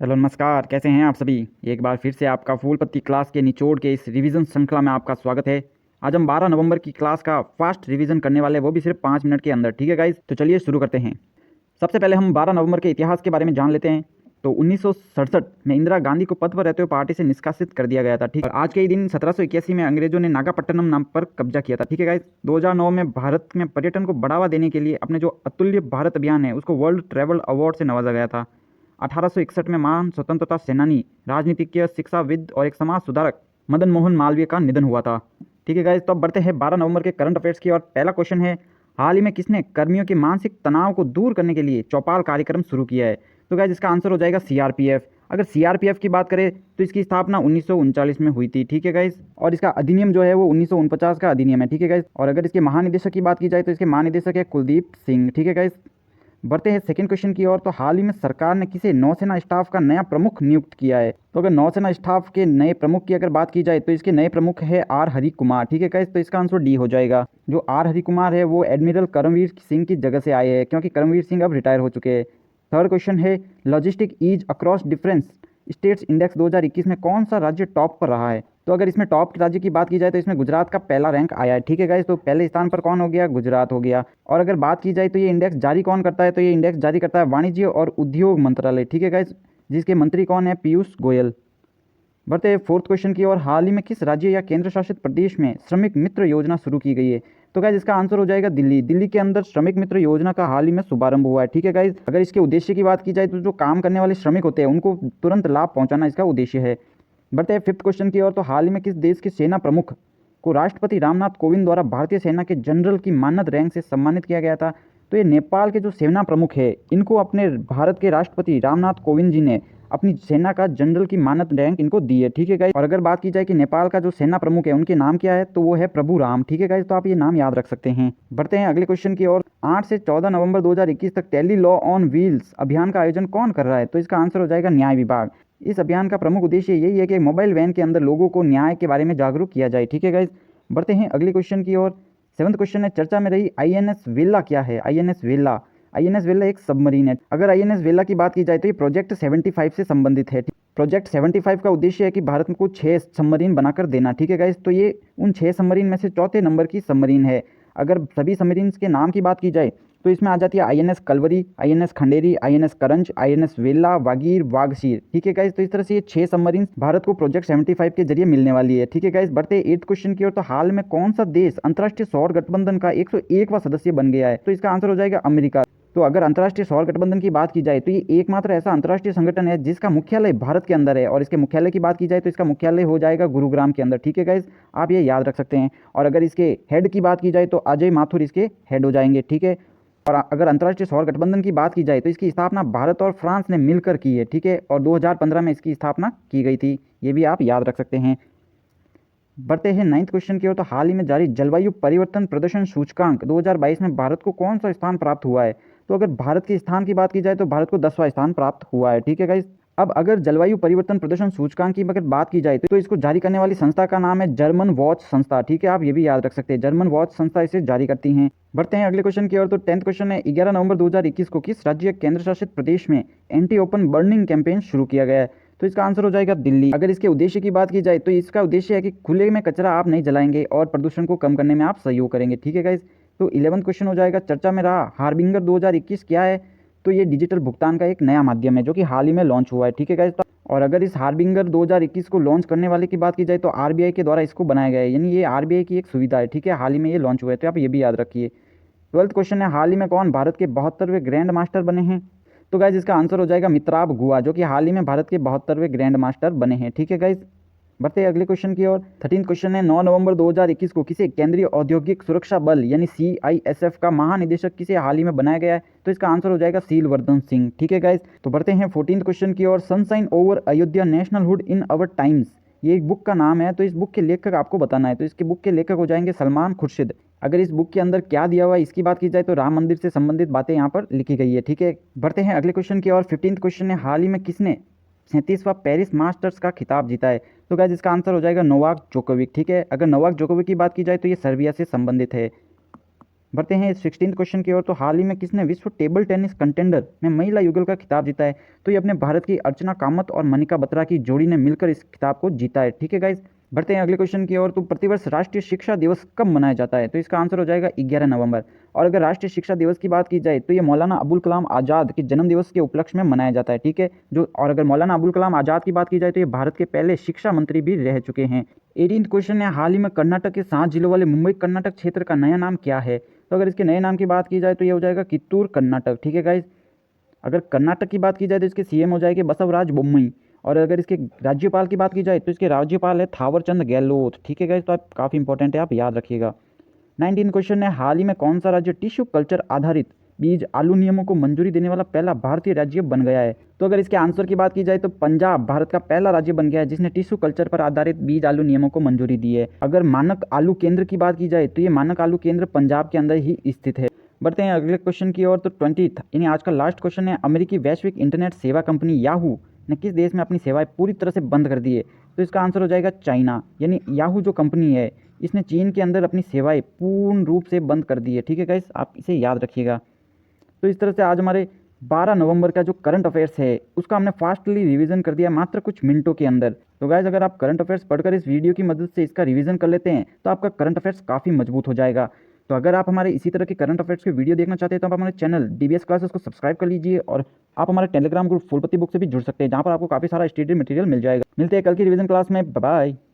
Hello नमस्कार, कैसे हैं आप सभी। एक बार फिर से आपका फूल पत्ती क्लास के निचोड़ के इस रिवीजन श्रृंखला में आपका स्वागत है। आज हम 12 नवंबर की क्लास का फास्ट रिवीजन करने वाले, वो भी सिर्फ 5 मिनट के अंदर। ठीक है गाइज, तो चलिए शुरू करते हैं। सबसे पहले हम 12 नवंबर के इतिहास के बारे में जान लेते हैं। तो 1967 में इंदिरा गांधी को पद पर रहते हुए पार्टी से निष्कासित कर दिया गया था। ठीक है, आज के ही दिन 1781 में अंग्रेजों ने नागापट्टनम नाम पर कब्जा किया था। ठीक है गाइज, 2009 में भारत में पर्यटन को बढ़ावा देने के लिए अपने जो अतुल्य भारत अभियान है उसको वर्ल्ड ट्रैवल अवार्ड से नवाजा गया था। 1861 में महान स्वतंत्रता सेनानी, राजनीतिज्ञ, शिक्षाविद और एक समाज सुधारक मदन मोहन मालवीय का निधन हुआ था। ठीक है गाइज, तो अब बढ़ते हैं 12 नवंबर के करंट अफेयर्स की और पहला क्वेश्चन है, हाल ही में किसने कर्मियों के मानसिक तनाव को दूर करने के लिए चौपाल कार्यक्रम शुरू किया है। तो गाइज इसका आंसर हो जाएगा सीआरपीएफ। अगर सीआरपीएफ की बात करें तो इसकी स्थापना 1939 में हुई थी। ठीक है गाइज, और इसका अधिनियम जो है वो 1949 का अधिनियम है। ठीक है गाइज, और अगर इसके महानिदेशक की बात की जाए तो इसके महानिदेशक है कुलदीप सिंह। ठीक है गाइज, बढ़ते हैं सेकंड क्वेश्चन की ओर। तो हाल ही में सरकार ने किसे नौसेना स्टाफ का नया प्रमुख नियुक्त किया है। तो अगर नौसेना स्टाफ के नए प्रमुख की अगर बात की जाए तो इसके नए प्रमुख है आर हरि कुमार। ठीक है गाइस, तो इसका आंसर डी हो जाएगा। जो आर हरि कुमार है वो एडमिरल करमवीर सिंह की जगह से आए हैं, क्योंकि करमवीर सिंह अब रिटायर हो चुके हैं। थर्ड क्वेश्चन है, logistic ease across difference states index 2021 में कौन सा राज्य टॉप पर रहा है। तो अगर इसमें टॉप राज्य की बात की जाए तो इसमें गुजरात का पहला रैंक आया है। ठीक है गाइस, तो पहले स्थान पर कौन हो गया, गुजरात हो गया। और अगर बात की जाए तो ये इंडेक्स जारी कौन करता है, तो ये इंडेक्स जारी करता है वाणिज्य और उद्योग मंत्रालय। ठीक है गाइस, जिसके मंत्री कौन है, पीयूष गोयल। बढ़ते हैं फोर्थ क्वेश्चन की ओर, हाल ही में किस राज्य या केंद्र शासित प्रदेश में श्रमिक मित्र योजना शुरू की गई है। तो गाइज इसका आंसर हो जाएगा दिल्ली। दिल्ली के अंदर श्रमिक मित्र योजना का हाल ही में शुभारंभ हुआ है। ठीक है गाइज, अगर इसके उद्देश्य की बात की जाए तो जो काम करने वाले श्रमिक होते हैं उनको तुरंत लाभ पहुंचाना इसका उद्देश्य है। बढ़ते हैं फिफ्थ क्वेश्चन की ओर। तो हाल ही में किस देश के सेना प्रमुख को राष्ट्रपति रामनाथ कोविंद द्वारा भारतीय सेना के जनरल की मानद रैंक से सम्मानित किया गया था। तो ये नेपाल के जो सेना प्रमुख है इनको अपने भारत के राष्ट्रपति रामनाथ कोविंद जी ने अपनी सेना का जनरल की मानद रैंक इनको दी है। ठीक है गाइस, और अगर बात की जाए कि नेपाल का जो सेना प्रमुख है उनके नाम क्या है, तो वो है प्रभु राम। ठीक है गाइस, तो आप ये नाम याद रख सकते हैं। बढ़ते हैं अगले क्वेश्चन की ओर। 8 से 14 नवंबर 2021 तक टेली लॉ ऑन व्हील्स अभियान का आयोजन कौन कर रहा है। तो इसका आंसर हो जाएगा न्याय विभाग। इस अभियान का प्रमुख उद्देश्य यही है कि मोबाइल वैन के अंदर लोगों को न्याय के बारे में जागरूक किया जाए। ठीक है गाइस, बढ़ते हैं अगले क्वेश्चन की ओर। सेवंथ क्वेश्चन है, चर्चा में रही आईएनएस वेला क्या है। आईएनएस वेला, आईएनएस वेला एक सबमरीन है। अगर आईएनएस वेला की बात की जाए तो ये प्रोजेक्ट 75 से संबंधित है। प्रोजेक्ट 75 का उद्देश्य है कि भारत को 6 सबमरीन बनाकर देना। ठीक है गाइस, तो ये उन 6 सबमरीन में से चौथे नंबर की सबमरीन है। अगर सभी सबमरीन के नाम की बात की जाए तो इसमें आ जाती है INS Kalvari, INS Khanderi, INS Karanj, INS Vela, Vagir, Vagsheer. ठीक है गाइस, तो इस तरह से ये 6 सबमरीन भारत को प्रोजेक्ट 75 के जरिए मिलने वाली है। ठीक है गाइस, बढ़ते 8th क्वेश्चन की ओर। तो हाल में कौन सा देश अंतर्राष्ट्रीय सौर गठबंधन का 101वां सदस्य बन गया है। तो इसका आंसर हो जाएगा अमेरिका। तो अगर अंतर्राष्ट्रीय सौर गठबंधन की बात की जाए तो ये एकमात्र ऐसा अंतर्राष्ट्रीय संगठन है जिसका मुख्यालय भारत के अंदर है, और इसके मुख्यालय की बात की जाए तो इसका मुख्यालय हो जाएगा गुरुग्राम के अंदर। ठीक है गाइस, आप ये याद रख सकते हैं। और अगर इसके हेड की बात की जाए तो अजय माथुर इसके हेड हो जाएंगे। ठीक है, और अगर अंतर्राष्ट्रीय सौर गठबंधन की बात की जाए तो इसकी स्थापना भारत और फ्रांस ने मिलकर की है। ठीक है, और 2015 में इसकी स्थापना की गई थी, ये भी आप याद रख सकते हैं। बढ़ते हैं 9th क्वेश्चन की ओर। तो हाल ही में जारी जलवायु परिवर्तन प्रदर्शन सूचकांक 2022 में भारत को कौन सा स्थान प्राप्त हुआ है। तो अगर भारत के स्थान की बात की जाए तो भारत को 10वां स्थान प्राप्त हुआ है। ठीक है गाइस, अब अगर जलवायु परिवर्तन प्रदर्शन सूचकांक की अगर बात की जाए तो इसको जारी करने वाली संस्था का नाम है जर्मन वॉच संस्था। ठीक है, आप ये भी याद रख सकते हैं, जर्मन वॉच संस्था इसे जारी करती हैं। बढ़ते हैं अगले क्वेश्चन की ओर। तो 10th क्वेश्चन है, 11 नवंबर 2021 को किस राज्य केंद्र शासित प्रदेश में एंटी ओपन बर्निंग कैंपेन शुरू किया गया है। तो इसका आंसर हो जाएगा दिल्ली। अगर इसके उद्देश्य की बात की जाए तो इसका उद्देश्य है कि खुले में कचरा आप नहीं जलाएंगे और प्रदूषण को कम करने में आप सहयोग करेंगे। ठीक है गाइस, तो 11th क्वेश्चन हो जाएगा, चर्चा में रहा हार्बिंगर 2021 क्या है। तो ये डिजिटल भुगतान का एक नया माध्यम है जो कि हाल ही में लॉन्च हुआ है। ठीक है गाइस, और अगर इस हार्बिंगर 2021 को लॉन्च करने वाले की बात की जाए तो आरबीआई के द्वारा इसको बनाया गया है, यानी ये आरबीआई की एक सुविधा है। ठीक है, हाल ही में ये लॉन्च हुआ है, तो आप ये भी याद रखिए। 12th क्वेश्चन है, हाल ही में कौन भारत के 72वें ग्रैंड मास्टर बने हैं। तो गाइज इसका आंसर हो जाएगा मित्राब गुहा, जो कि हाल ही में भारत के 72वें ग्रैंड मास्टर बने हैं। ठीक है गाइज, बढ़ते हैं अगले क्वेश्चन की ओर। 13th क्वेश्चन है, 9 नवंबर 2021 को किसे केंद्रीय औद्योगिक सुरक्षा बल यानी सीआईएसएफ का महानिदेशक किसे हाल ही में बनाया गया है। तो इसका आंसर हो जाएगा सीलवर्धन सिंह। ठीक है गाइज, तो बढ़ते हैं 14th क्वेश्चन की ओर। सनशाइन ओवर अयोध्या नेशनलहुड इन अवर टाइम्स, ये एक बुक का नाम है। तो इस बुक के लेखक आपको बताना है, तो इसके बुक के लेखक हो जाएंगे सलमान खुर्शीद। अगर इस बुक के अंदर क्या दिया हुआ है इसकी बात की जाए तो राम मंदिर से संबंधित बातें यहाँ पर लिखी गई है। ठीक है, बढ़ते हैं अगले क्वेश्चन की ओर। 15th क्वेश्चन है, हाल ही में किसने 37वां पेरिस मास्टर्स का खिताब जीता है। तो गाइस इसका आंसर हो जाएगा नोवाक जोकोविक। ठीक है, अगर नोवाक जोकोविक की बात की जाए तो ये सर्बिया से संबंधित है। बढ़ते हैं 16th क्वेश्चन की ओर। तो हाल ही में किसने विश्व टेबल टेनिस कंटेंडर में महिला युगल का खिताब जीता है? तो ये अपने भारत की अर्चना कामत और मनिका बत्रा की जोड़ी ने मिलकर इस खिताब को जीता है। ठीक है गाइज, बढ़ते हैं अगले क्वेश्चन की ओर। तो प्रतिवर्ष राष्ट्रीय शिक्षा दिवस कब मनाया जाता है? तो इसका आंसर हो जाएगा 11 नवंबर। और अगर राष्ट्रीय शिक्षा दिवस की बात की जाए तो ये मौलाना अबुल कलाम आज़ाद के जन्म दिवस के उपलक्ष्य में मनाया जाता है। ठीक है, और अगर मौलाना अबुल कलाम आज़ाद की बात की जाए तो ये भारत के पहले शिक्षा मंत्री भी रह चुके हैं। 18th क्वेश्चन है, हाल ही में कर्नाटक के 7 जिलों वाले मुंबई कर्नाटक क्षेत्र का नया नाम क्या है? तो अगर इसके नए नाम की बात की जाए तो ये हो जाएगा कित्तूर कर्नाटक। ठीक है गाइज, अगर कर्नाटक की बात की जाए तो इसके सीएम हो जाएंगे बसवराज बोम्मई। और अगर इसके राज्यपाल की बात की जाए तो इसके राज्यपाल है थावरचंद गहलोत। ठीक है गाइज, तो आप काफ़ी इंपॉर्टेंट है, आप याद रखिएगा। 19 क्वेश्चन है, हाल ही में कौन सा राज्य टिश्यू कल्चर आधारित बीज आलू नियमों को मंजूरी देने वाला पहला भारतीय राज्य बन गया है? तो अगर इसके आंसर की बात की जाए तो पंजाब भारत का पहला राज्य बन गया है जिसने टिश्यू कल्चर पर आधारित बीज आलू नियमों को मंजूरी दी है। अगर मानक आलू केंद्र की बात की जाए तो ये मानक आलू केंद्र पंजाब के अंदर ही स्थित है। बढ़ते हैं अगले क्वेश्चन की ओर। तो 20th यानी आज का लास्ट क्वेश्चन है, अमेरिकी वैश्विक इंटरनेट सेवा कंपनी याहू ने किस देश में अपनी सेवाएं पूरी तरह से बंद कर दी है? तो इसका आंसर हो जाएगा चाइना। यानी याहू जो कंपनी है इसने चीन के अंदर अपनी सेवाएं पूर्ण रूप से बंद कर दी है। ठीक है गाइस, आप इसे याद रखिएगा। तो इस तरह से आज हमारे 12 नवंबर का जो करंट अफेयर्स है उसका हमने फास्टली रिवीजन कर दिया मात्र कुछ मिनटों के अंदर। तो गाइस, अगर आप करंट अफेयर्स पढ़कर इस वीडियो की मदद से इसका रिवीजन कर लेते हैं तो आपका करंट अफेयर्स काफ़ी मजबूत हो जाएगा। तो अगर आप हमारे इसी तरह के करंट अफेयर्स के वीडियो देखना चाहते हैं तो आप हमारे चैनल डीबीएस क्लासेस को सब्सक्राइब कर लीजिए और आप हमारे टेलीग्राम ग्रुप फुलपति बुक से भी जुड़ सकते हैं जहाँ पर आपको काफ़ी सारा स्टडी मटेरियल मिल जाएगा। मिलते हैं कल की रिवीजन क्लास में, बाय बाय।